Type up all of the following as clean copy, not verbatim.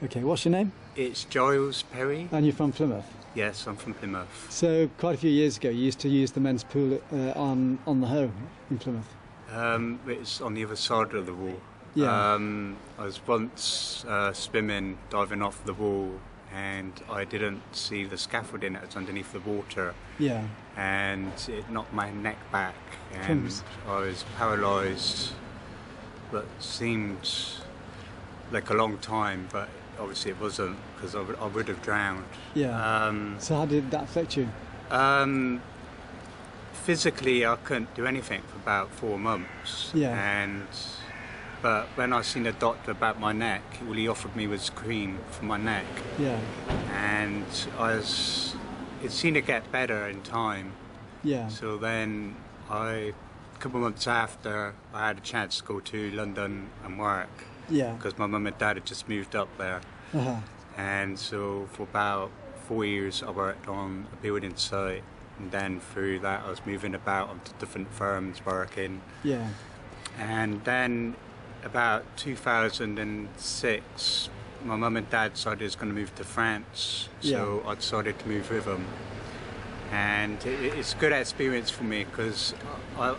Okay, what's your name? It's Giles Perry. And you're from Plymouth? Yes, I'm from Plymouth. So quite a few years ago you used to use the men's pool on the Hoe in Plymouth? It's on the other side of the wall. Yeah. I was once swimming, diving off the wall, and I didn't see the scaffolding that was underneath the water. Yeah. And it knocked my neck back, and Crumbs. I was paralysed. But seemed like a long time, but obviously it wasn't, because I would have drowned. Yeah. So how did that affect you? Physically, I couldn't do anything for about 4 months. Yeah. But when I seen a doctor about my neck, all he offered me was cream for my neck. Yeah. And it seemed to get better in time. Yeah. So then a couple of months after, I had a chance to go to London and work. Yeah. Because my mum and dad had just moved up there. Uh-huh. And so for about 4 years I worked on a building site, and then through that I was moving about onto different firms working. Yeah. And then about 2006 my mum and dad decided I was going to move to France, so I decided to move with them. And it's a good experience for me because I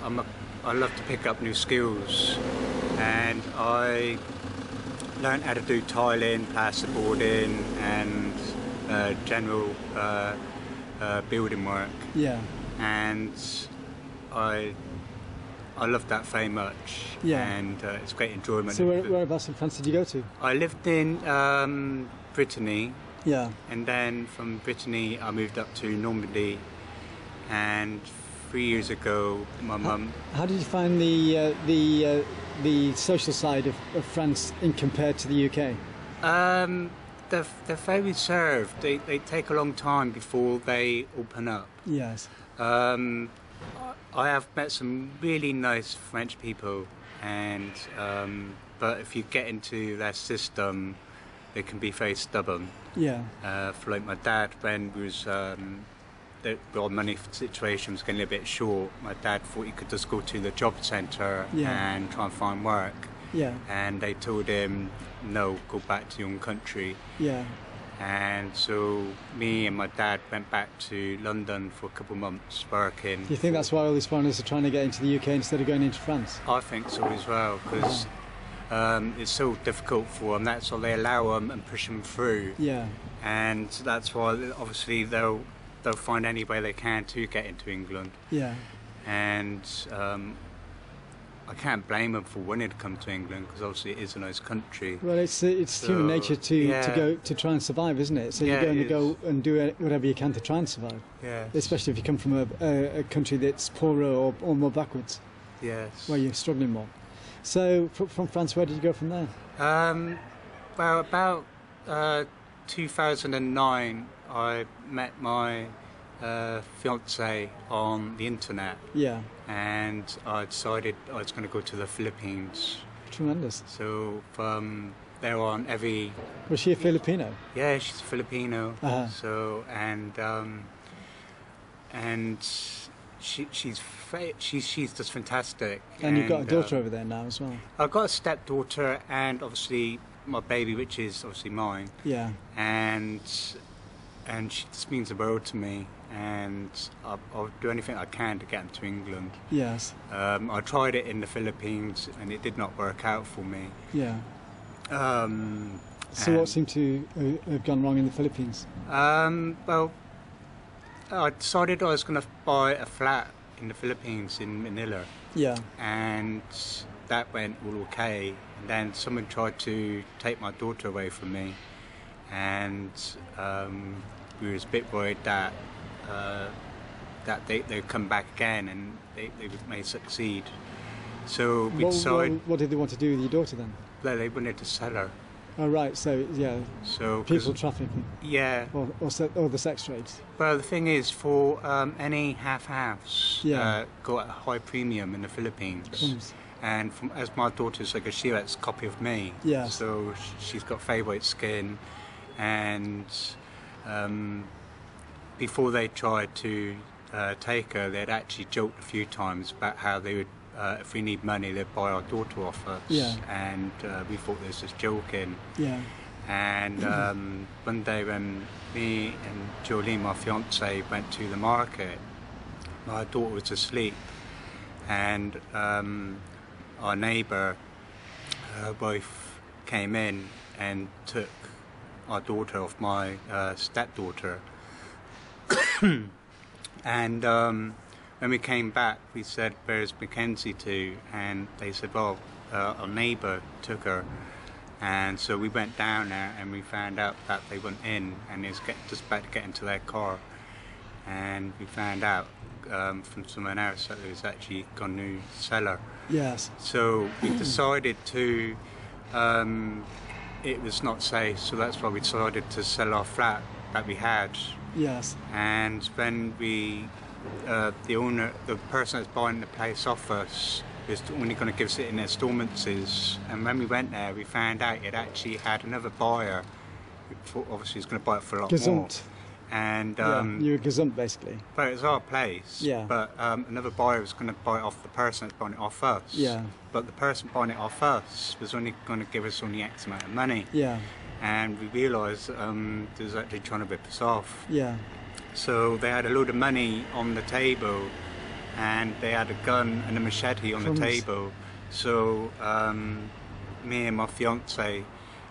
love to pick up new skills, and I learned how to do tiling, plasterboarding and general building work. Yeah. And I loved that very much. Yeah. And it's great enjoyment. So whereabouts in France did you go to? I lived in Brittany. Yeah. And then from Brittany I moved up to Normandy, and 3 years ago my mum... How did you find the social side of France compared to the UK? They're very reserved. They take a long time before they open up. Yes. I have met some really nice French people, and but if you get into their system, they can be very stubborn. Yeah. For like my dad, when we was the money situation was getting a bit short, my dad thought he could just go to the job centre and try and find work. Yeah. And they told him, no, go back to your own country. Yeah. And so me and my dad went back to London for a couple of months working. Do you think that's why all these foreigners are trying to get into the UK instead of going into France? I think so as well, because it's so difficult for them. That's why they allow them and push them through. Yeah. And that's why obviously they'll find any way they can to get into England. Yeah. And I can't blame them for wanting to come to England, because obviously it is a nice country. Well, it's human nature to try and survive, isn't it? So you're going to go and do whatever you can to try and survive. Yeah. Especially if you come from a country that's poorer or more backwards. Yes. Where you're struggling more. So from France, where did you go from there? Well, about 2009, I met my fiance on the internet. Yeah. And I decided I was going to go to the Philippines. Tremendous. So from there on, Was she a Filipino? Yeah, she's Filipino. Uh-huh. So and she's just fantastic. And you've got a daughter over there now as well. I've got a stepdaughter, and obviously my baby, which is obviously mine. Yeah. And she just means the world to me, and I'll do anything I can to get them to England. Yes. I tried it in the Philippines and it did not work out for me. Yeah. So what seemed to have gone wrong in the Philippines? Well, I decided I was going to buy a flat in the Philippines, in Manila. Yeah. And that went all okay. And then someone tried to take my daughter away from me, and we was a bit worried that they'd come back again and they may succeed. So we decided... What did they want to do with your daughter then? Well, they wanted to sell her. Oh, right, so, yeah, so people trafficking. Yeah. Or the sex trades. Well, the thing is, for any half-house, got a high premium in the Philippines. And as my daughter's like a Shiraz copy of me, so she's got very white skin, and before they tried to take her, they'd actually joked a few times about how they would, if we need money, they'd buy our daughter off us. Yeah. And we thought this was joking. Yeah. And one day when me and Jolene, my fiance, went to the market, my daughter was asleep, and our neighbour, her wife, came in and took our daughter off my stepdaughter. And when we came back, we said, "Where's Mackenzie to?" And they said, "Well, our neighbour took her." And so we went down there and we found out that they went in and they was just about to get into their car. And we found out from someone else that it was actually gone to sell her. Yes. So we decided to, it was not safe, so that's why we decided to sell our flat that we had. Yes. And when we, the person that's buying the place off us, is only going to give us it in installments. And when we went there, we found out it actually had another buyer. Obviously, he's going to buy it for a lot more. And you were gazumped, basically. But it was our place. Yeah. But another buyer was going to buy it off the person that's buying it off us. Yeah. But the person buying it off us was only going to give us only X amount of money. Yeah. And we realised they was actually trying to rip us off. Yeah. So they had a load of money on the table, and they had a gun and a machete on the table. So me and my fiance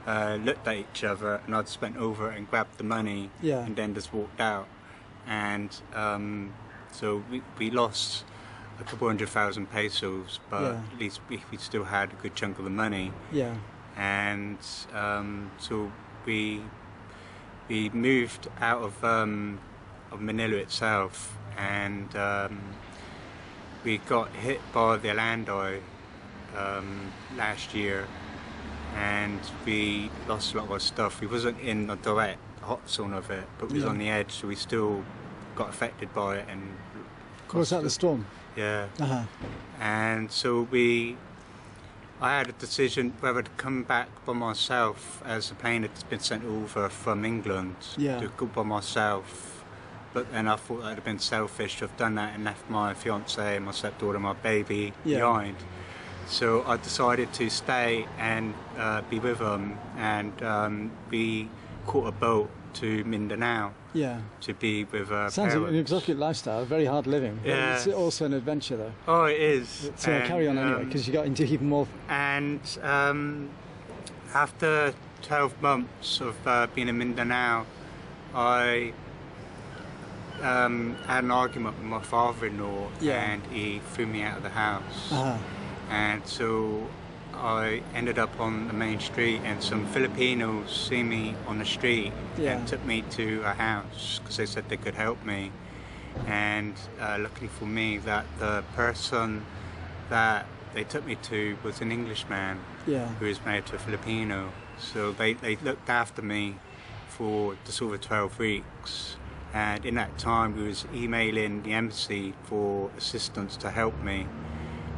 looked at each other, and I just went over and grabbed the money, and then just walked out. And so we lost a couple 100,000 pesos, but at least we still had a good chunk of the money. Yeah. And so we moved out of Manila itself, and we got hit by the Orlando last year, and we lost a lot of our stuff. We wasn't in the direct hot zone of it, but we was on the edge, so we still got affected by it. And was that the storm? Yeah. Uh-huh. And so I had a decision whether to come back by myself, as the plane had been sent over from England, to go by myself. But then I thought that would have been selfish to have done that and left my fiance and my stepdaughter and my baby behind. So I decided to stay and be with them, and we caught a boat to Mindanao to be with her Sounds parents. like an exotic lifestyle, very hard living. Yeah. It's also an adventure, though. Oh, it is. So carry on anyway, because you got into even more. And after 12 months of being in Mindanao, I had an argument with my father-in-law, and he threw me out of the house. And so I ended up on the main street, and some Filipinos see me on the street and took me to a house because they said they could help me. And luckily for me, that the person that they took me to was an Englishman who was married to a Filipino. So they looked after me for just over 12 weeks. And in that time, we was emailing the embassy for assistance to help me,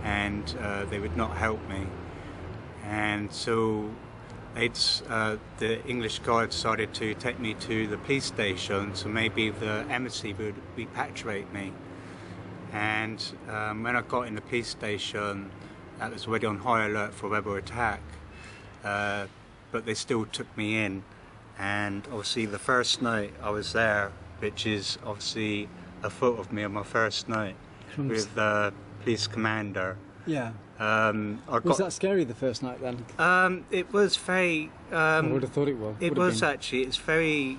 and they would not help me. And so the English guy decided to take me to the police station, so maybe the embassy would repatriate me. And when I got in the police station, that was already on high alert for a rebel attack, but they still took me in. And obviously the first night I was there, which is obviously a photo of me on my first night with the police commander. Yeah. Was that scary the first night then? It was very... I would have thought it was. It was actually. It's very...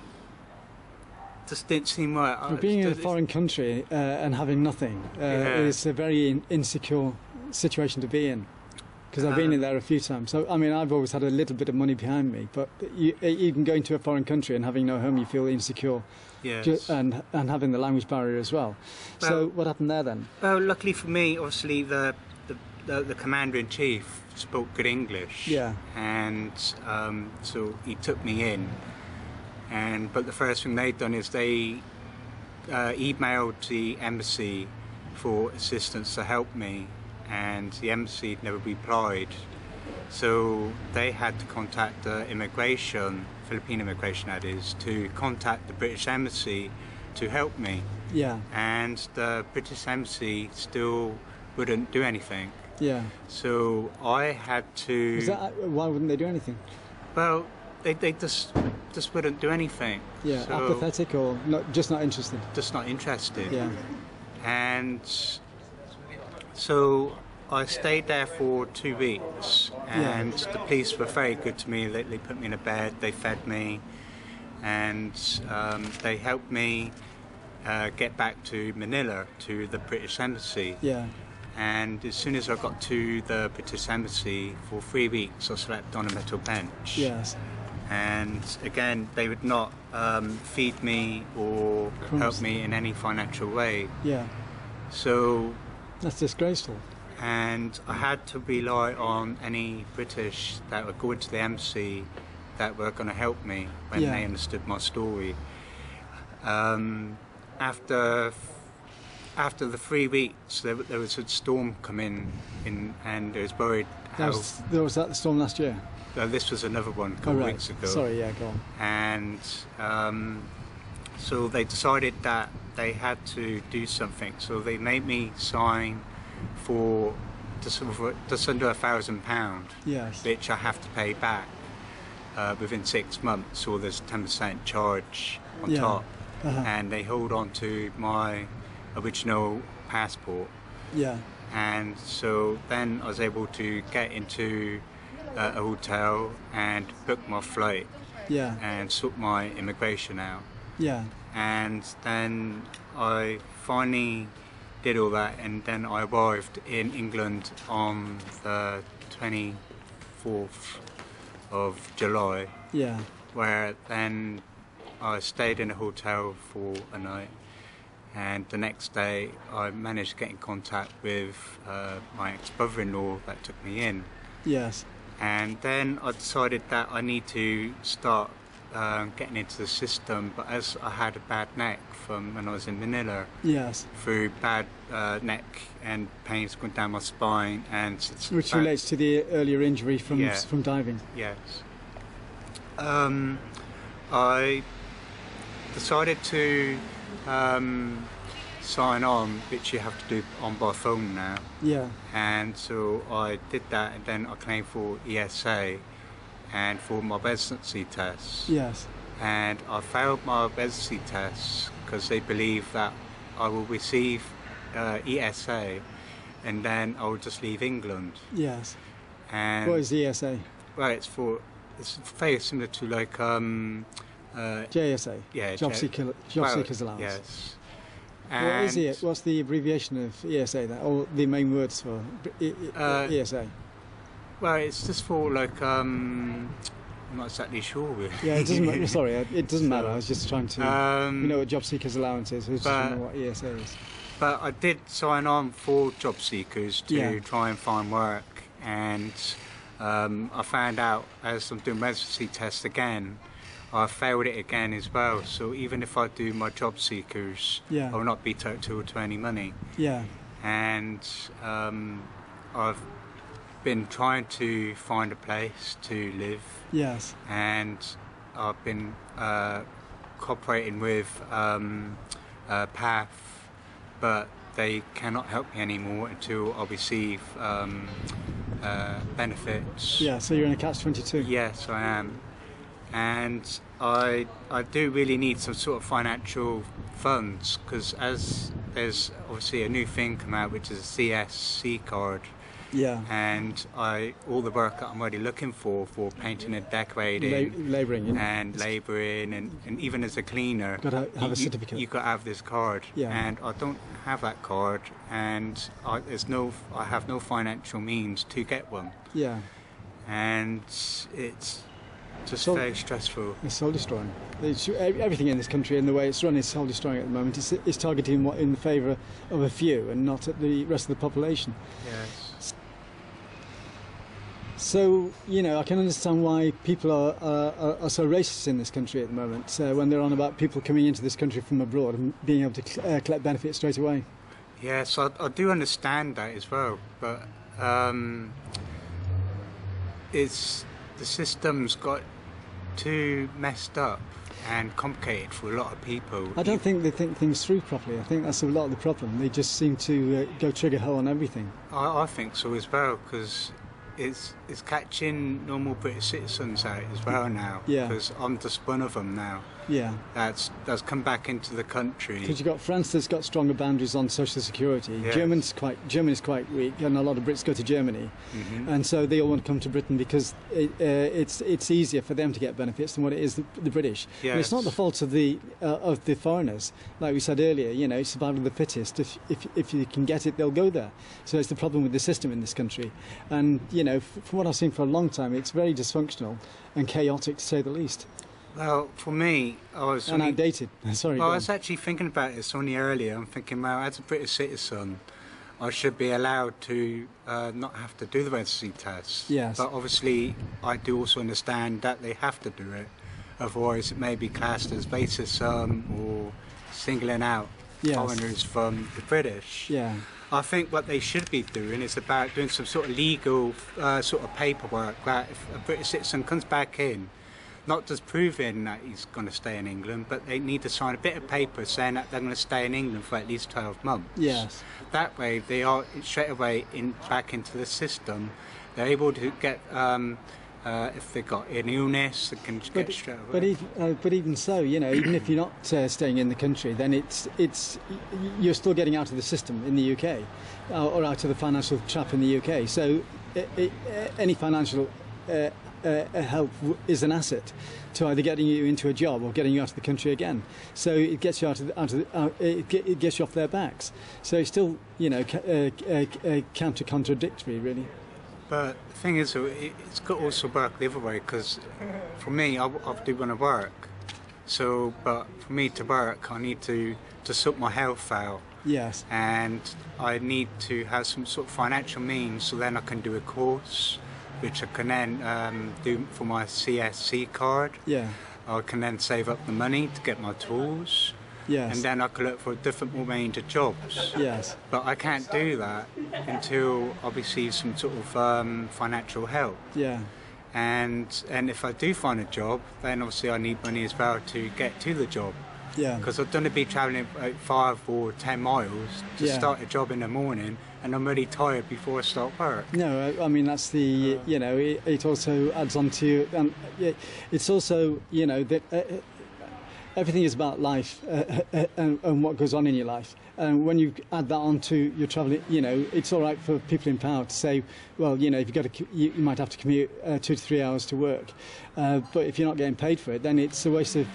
Just didn't seem right. Being in a foreign country and having nothing is a very insecure situation to be in. Because I've been in there a few times. So, I mean, I've always had a little bit of money behind me, but you can go into a foreign country and having no home, you feel insecure. Yes. And having the language barrier as well. So what happened there then? Well, luckily for me, obviously the commander-in-chief spoke good English. Yeah. And so he took me in. But the first thing they'd done is they emailed the embassy for assistance to help me, and the embassy never replied. So they had to contact the immigration, Philippine immigration that is, to contact the British embassy to help me. Yeah. And the British embassy still wouldn't do anything. Yeah. So I had to... Why wouldn't they do anything? Well, they just wouldn't do anything. Yeah, so, apathetic or just not interested. Just not interested. Yeah. And so I stayed there for 2 weeks, and the police were very good to me. They put me in a bed, they fed me, and they helped me get back to Manila, to the British Embassy. Yeah. And as soon as I got to the British Embassy, for 3 weeks I slept on a metal bench. Yes. And again, they would not feed me or help me in any financial way. Yeah. So that's disgraceful. And I had to rely on any British that would go into the embassy that were going to help me when they understood my story. After the 3 weeks, there was a storm come in and I was worried. Was that the storm last year? This was another one a couple of weeks ago. Sorry, yeah, go on. And so they decided that they had to do something. So they made me sign for just under £1,000, yes, which I have to pay back within 6 months, or there's a 10% charge on top. And they hold on to my original passport. Yeah. And so then I was able to get into a hotel and book my flight. Yeah. And sort my immigration out. Yeah. And then I finally did all that, and then I arrived in England on the 24th of July. Yeah. Where then I stayed in a hotel for a night, and the next day I managed to get in contact with my ex-brother-in-law that took me in. Yes. And then I decided that I need to start getting into the system, but as I had a bad neck from when I was in Manila, yes, through bad neck and pains going down my spine, and which relates to the earlier injury from diving. Yes. I decided to sign on, which you have to do on by phone now. Yeah. And so I did that, and then I claimed for ESA and for my residency tests. Yes. And I failed my residency tests because they believe that I will receive ESA and then I will just leave England. Yes. And what is ESA? Well, it's very similar to like JSA. Yeah. Job seekers allowance. Yes. What is it? What's the abbreviation of ESA? That, or the main words for ESA? Well, it's just for like I'm not exactly sure. Really. Yeah, it doesn't matter. Sorry, it doesn't matter. I was just trying to. We know what job seekers allowance is. Who's just know what ESA is? But I did sign on for job seekers to try and find work, and I found out as I'm doing residency tests again, I failed it again as well. So even if I do my job seekers, I will not be entitled to any money. Yeah. And I've been trying to find a place to live. Yes. And I've been cooperating with PATH, but they cannot help me anymore until I receive benefits. Yeah, so you're in a catch-22. Yes, I am. And I do really need some sort of financial funds, because as there's obviously a new thing come out, which is a CSC card. Yeah. And all the work that I'm already looking for painting and decorating, labouring, and labouring, and even as a cleaner, got to have a certificate. You got to have this card. Yeah. And I don't have that card, and I have no financial means to get one. Yeah. And it's just very stressful. It's soul destroying. Everything in this country and the way it's run is soul destroying at the moment. It's targeting what in favour of a few and not at the rest of the population. Yes. So, I can understand why people are so racist in this country at the moment, when they're on about people coming into this country from abroad and being able to collect benefits straight away. Yes, I do understand that as well, but the system's got too messed up and complicated for a lot of people. I don't think they think things through properly. I think that's a lot of the problem. They just seem to go trigger hole on everything. I think so as well, because is catching normal British citizens out as well now. Yeah. Because I'm just one of them now. Yeah. That's come back into the country. Because you've got France that's got stronger boundaries on social security. Yes. Germany's quite weak, and a lot of Brits go to Germany, and so they all want to come to Britain because it's easier for them to get benefits than what it is the British. Yes. And it's not the fault of the foreigners, like we said earlier. You know, it's survival of the fittest. If you can get it, they'll go there. So it's the problem with the system in this country, and you know, from what I've seen for a long time, it's very dysfunctional and chaotic to say the least. Well, for me, I was... And outdated. Sorry. Well, I was actually thinking about this only earlier. I'm thinking, well, as a British citizen, I should be allowed to not have to do the residency test. Yes. But obviously, I do also understand that they have to do it. Otherwise, it may be classed as racism or singling out foreigners from the British. Yeah. I think what they should be doing is about doing some sort of legal sort of paperwork that if a British citizen comes back in, not just proving that he's going to stay in England, but they need to sign a bit of paper saying that they're going to stay in England for at least 12 months. Yes. That way, they are straight away back into the system. They're able to get, if they've got an illness, they can get straight away. But even so, you know, even if you're not staying in the country, then you're still getting out of the system in the UK, or out of the financial trap in the UK. So any financial help is an asset to either getting you into a job or getting you out of the country again. So it gets you it gets you off their backs. So it's still, you know, contradictory, really. But the thing is, it's got to also work the other way, because for me, I do want to work. So, but for me to work, I need to sort my health out. Yes. And I need to have some sort of financial means, so then I can do a course, which I can then do for my CSC card. Yeah. I can then save up the money to get my tools. Yes. And then I can look for a different range of jobs. Yes. But I can't do that until I receive some sort of financial help. Yeah. And if I do find a job, then obviously I need money as well to get to the job. Yeah. Because I don't want to be travelling 5 or 10 miles to start a job in the morning, and I'm really tired before I start work. No, I mean, that's the, you know, it also adds on to, it's also, you know, that everything is about life and what goes on in your life. And when you add that on to your travelling, you know, it's all right for people in power to say, well, you know, if you might have to commute 2 to 3 hours to work. But if you're not getting paid for it, then it's a waste of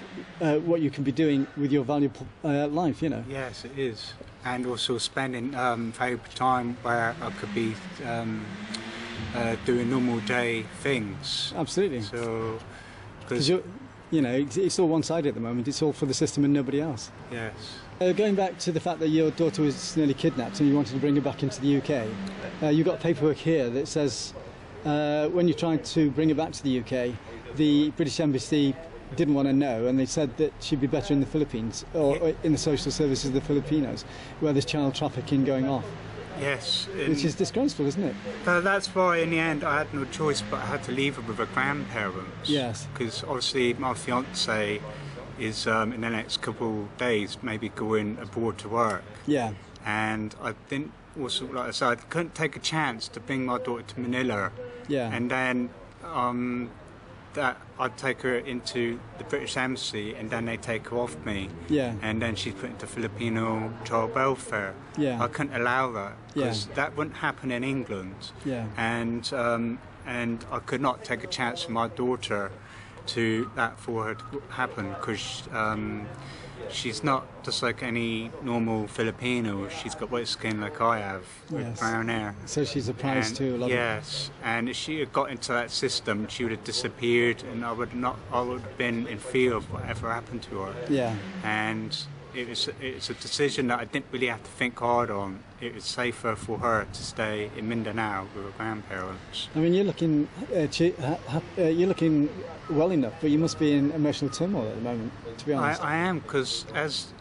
what you can be doing with your valuable life, you know. Yes, it is. And also spending valuable time where I could be doing normal day things. Absolutely. So, because you know, it's all one-sided at the moment. It's all for the system and nobody else. Yes. Going back to the fact that your daughter was nearly kidnapped and you wanted to bring her back into the UK, you've got paperwork here that says when you tried to bring her back to the UK, the British Embassy didn't want to know, and they said that she'd be better in the Philippines or in the social services of the Filipinos, where there's child trafficking going off. Yes. Which is disgraceful, isn't it? That's why in the end I had no choice, but I had to leave her with her grandparents. Yes. Because obviously my fiancé is in the next couple of days maybe going abroad to work. Yeah. And I didn't also, like I said, I couldn't take a chance to bring my daughter to Manila. Yeah. And then that I'd take her into the British Embassy and then they take her off me. Yeah. And then she's put into Filipino child welfare. Yeah. I couldn't allow that because that wouldn't happen in England. Yeah. And I could not take a chance for my daughter for her to happen, because she's not just like any normal Filipino. She's got white skin like I have, with brown hair. So she's a prize too. Yes, and if she had got into that system, she would have disappeared, and I would have been in fear of whatever happened to her. Yeah. And it's a decision that I didn't really have to think hard on. It was safer for her to stay in Mindanao with her grandparents. I mean, you're looking well enough, but you must be in emotional turmoil at the moment, to be honest. I am, because last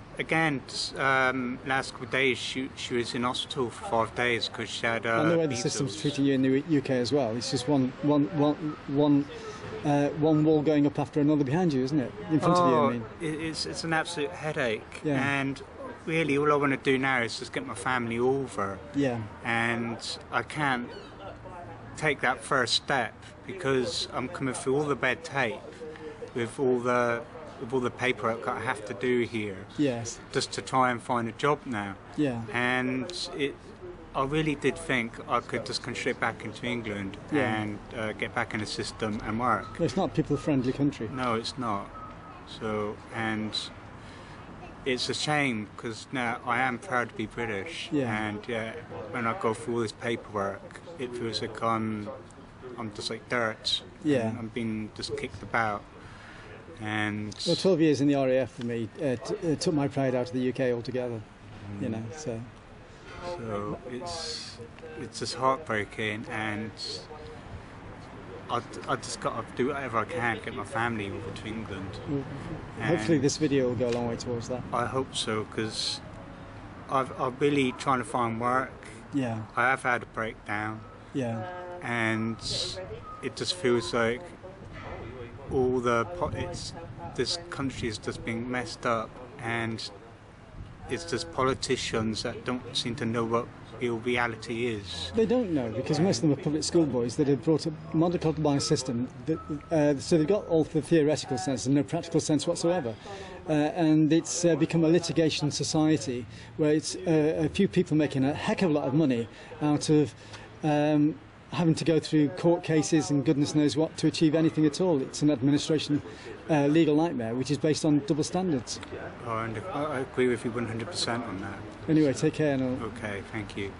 couple of days she was in hospital for 5 days because she had and the way the system's treating you in the UK as well. It's just one wall going up after another behind you, isn't it? In front of you, I mean. It's an absolute headache. Yeah. And really all I want to do now is just get my family over. Yeah. And I can't take that first step, because I'm coming through all the red tape with all the paperwork I have to do here. Yes. Just to try and find a job now. Yeah. And I really did think I could just come straight back into England and get back in the system and work. Well, it's not a people-friendly country. No, it's not. So, and it's a shame, because now I am proud to be British. Yeah. And when I go through all this paperwork, it feels like I'm just like dirt. Yeah. I'm being just kicked about. And well, 12 years in the RAF for me took my pride out of the UK altogether. You know, so it's just heartbreaking, and I just got to do whatever I can to get my family over to England. Well, hopefully this video will go a long way towards that. I hope so, because I've really trying to find work. Yeah. I have had a breakdown. Yeah. And it just feels like this country is just being messed up, and it's just politicians that don't seem to know what real reality is. They don't know, because most of them are public school boys that have brought a monoculture by system, so they've got all the theoretical sense and no practical sense whatsoever. And it's become a litigation society where it's a few people making a heck of a lot of money out of having to go through court cases and goodness knows what to achieve anything at all. It's an administration legal nightmare which is based on double standards. Oh, and I agree with you 100% on that. Anyway, take care. And okay, thank you.